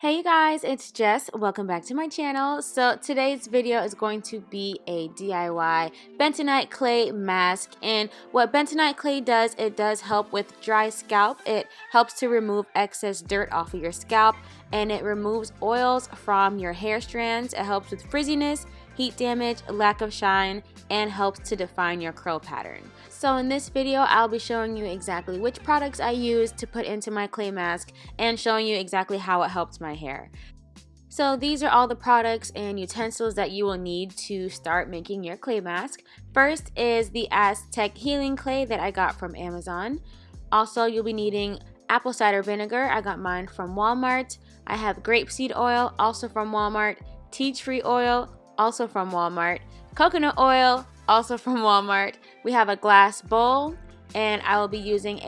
Hey you guys, it's Jess. Welcome back to my channel. So today's video is going to be a DIY bentonite clay mask, and what bentonite clay does, it does help with dry scalp. It helps to remove excess dirt off of your scalp, and it removes oils from your hair strands. It helps with frizziness, heat damage, lack of shine, and helps to define your curl pattern. So in this video, I'll be showing you exactly which products I use to put into my clay mask and showing you exactly how it helped my hair. So these are all the products and utensils that you will need to start making your clay mask. First is the Aztec healing clay that I got from Amazon. Also, you'll be needing apple cider vinegar. I got mine from Walmart. I have grapeseed oil, also from Walmart. Tea tree oil, also from Walmart. Coconut oil, also from Walmart. We have a glass bowl, and I will be using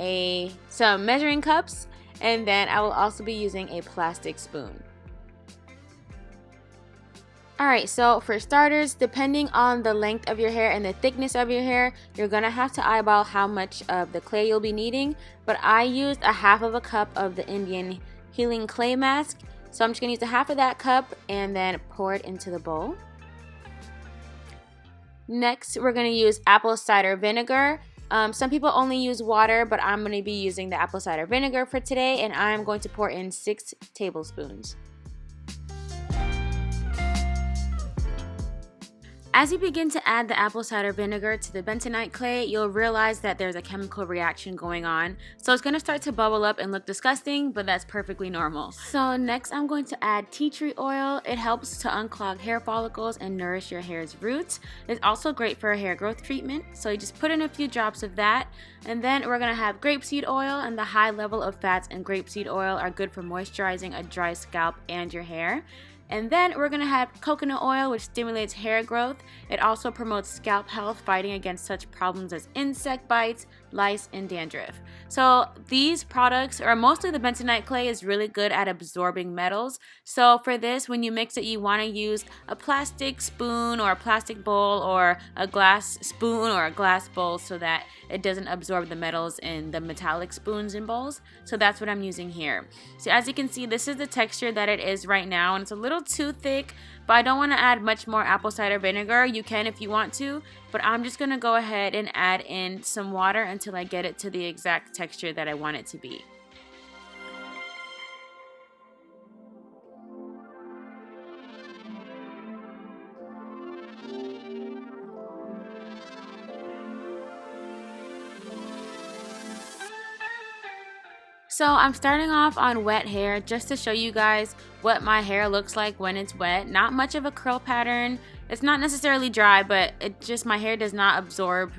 some measuring cups, and then I will also be using a plastic spoon. Alright, so for starters, depending on the length of your hair and the thickness of your hair, you're gonna have to eyeball how much of the clay you'll be needing. But I used a half of a cup of the Indian healing clay mask, so I'm just gonna use a half of that cup and then pour it into the bowl. Next, we're going to use apple cider vinegar. Some people only use water, but I'm going to be using the apple cider vinegar for today, and I'm going to pour in 6 tablespoons. As you begin to add the apple cider vinegar to the bentonite clay, you'll realize that there's a chemical reaction going on. So it's going to start to bubble up and look disgusting, but that's perfectly normal. So next I'm going to add tea tree oil. It helps to unclog hair follicles and nourish your hair's roots. It's also great for a hair growth treatment. So you just put in a few drops of that. And then we're going to have grapeseed oil, and the high level of fats in grapeseed oil are good for moisturizing a dry scalp and your hair. And then we're going to have coconut oil, which stimulates hair growth. It also promotes scalp health, fighting against such problems as insect bites, lice, and dandruff. So these products, or mostly the bentonite clay, is really good at absorbing metals. So for this, when you mix it, you want to use a plastic spoon or a plastic bowl or a glass spoon or a glass bowl so that it doesn't absorb the metals in the metallic spoons and bowls. So that's what I'm using here. So as you can see, this is the texture that it is right now, and it's a little too thick, but I don't want to add much more apple cider vinegar. You can if you want to, but I'm just going to go ahead and add in some water until I get it to the exact texture that I want it to be. So I'm starting off on wet hair just to show you guys what my hair looks like when it's wet. Not much of a curl pattern. It's not necessarily dry, but my hair does not absorb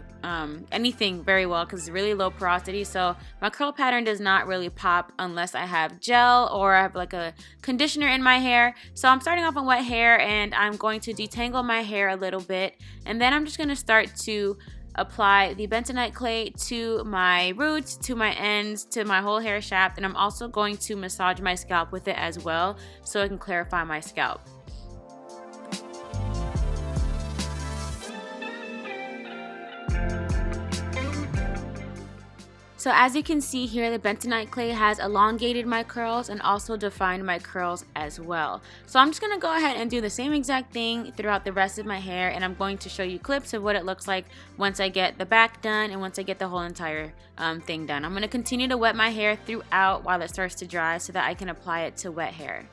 anything very well because it's really low porosity. So my curl pattern does not really pop unless I have gel or I have like a conditioner in my hair. So I'm starting off on wet hair, and I'm going to detangle my hair a little bit, and then I'm just going to start to apply the bentonite clay to my roots, to my ends, to my whole hair shaft, and I'm also going to massage my scalp with it as well so it can clarify my scalp. So as you can see here, the bentonite clay has elongated my curls and also defined my curls as well. So I'm just going to go ahead and do the same exact thing throughout the rest of my hair, and I'm going to show you clips of what it looks like once I get the back done and once I get the whole entire thing done. I'm going to continue to wet my hair throughout while it starts to dry so that I can apply it to wet hair.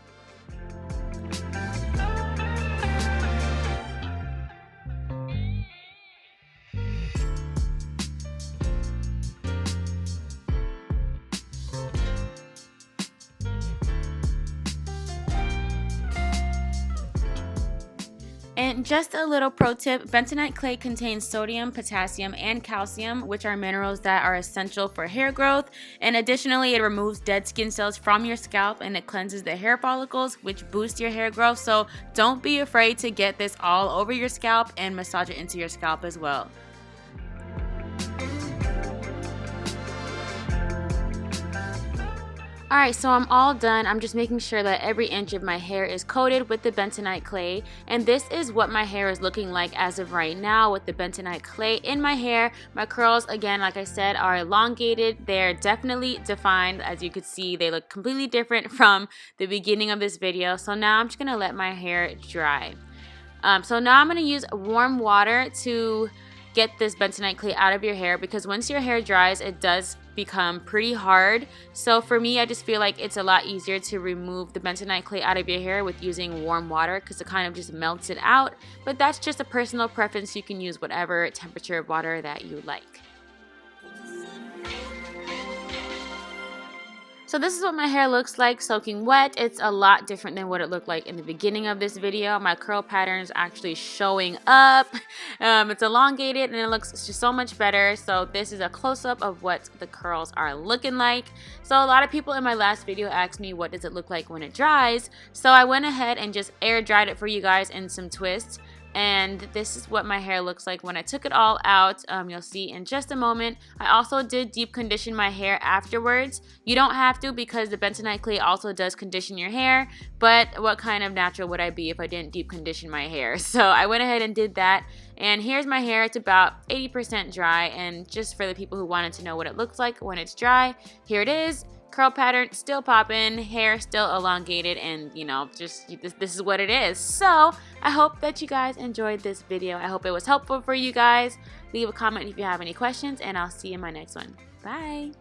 And just a little pro tip, bentonite clay contains sodium, potassium, and calcium, which are minerals that are essential for hair growth. And additionally, it removes dead skin cells from your scalp, and it cleanses the hair follicles, which boosts your hair growth. So don't be afraid to get this all over your scalp and massage it into your scalp as well. Alright, so I'm all done. I'm just making sure that every inch of my hair is coated with the bentonite clay. And this is what my hair is looking like as of right now with the bentonite clay in my hair. My curls, again, like I said, are elongated. They're definitely defined. As you can see, they look completely different from the beginning of this video. So now I'm just going to let my hair dry. So now I'm going to use warm water to get this bentonite clay out of your hair, because once your hair dries, it does become pretty hard. So for me, I just feel like it's a lot easier to remove the bentonite clay out of your hair with using warm water, because it kind of just melts it out. But that's just a personal preference. You can use whatever temperature of water that you like. So this is what my hair looks like soaking wet. It's a lot different than what it looked like in the beginning of this video. My curl pattern is actually showing up. It's elongated and it looks just so much better. So this is a close-up of what the curls are looking like. So a lot of people in my last video asked me, what does it look like when it dries? So I went ahead and just air dried it for you guys in some twists. And this is what my hair looks like when I took it all out. You'll see in just a moment. I also did deep condition my hair afterwards. You don't have to, because the bentonite clay also does condition your hair, but what kind of natural would I be if I didn't deep condition my hair? So I went ahead and did that. And here's my hair. It's about 80% dry. And just for the people who wanted to know what it looks like when it's dry, here it is. Curl pattern still popping, hair still elongated, and you know, just this is what it is. So I hope that you guys enjoyed this video. I hope it was helpful for you guys. Leave a comment if you have any questions, and I'll see you in my next one. Bye.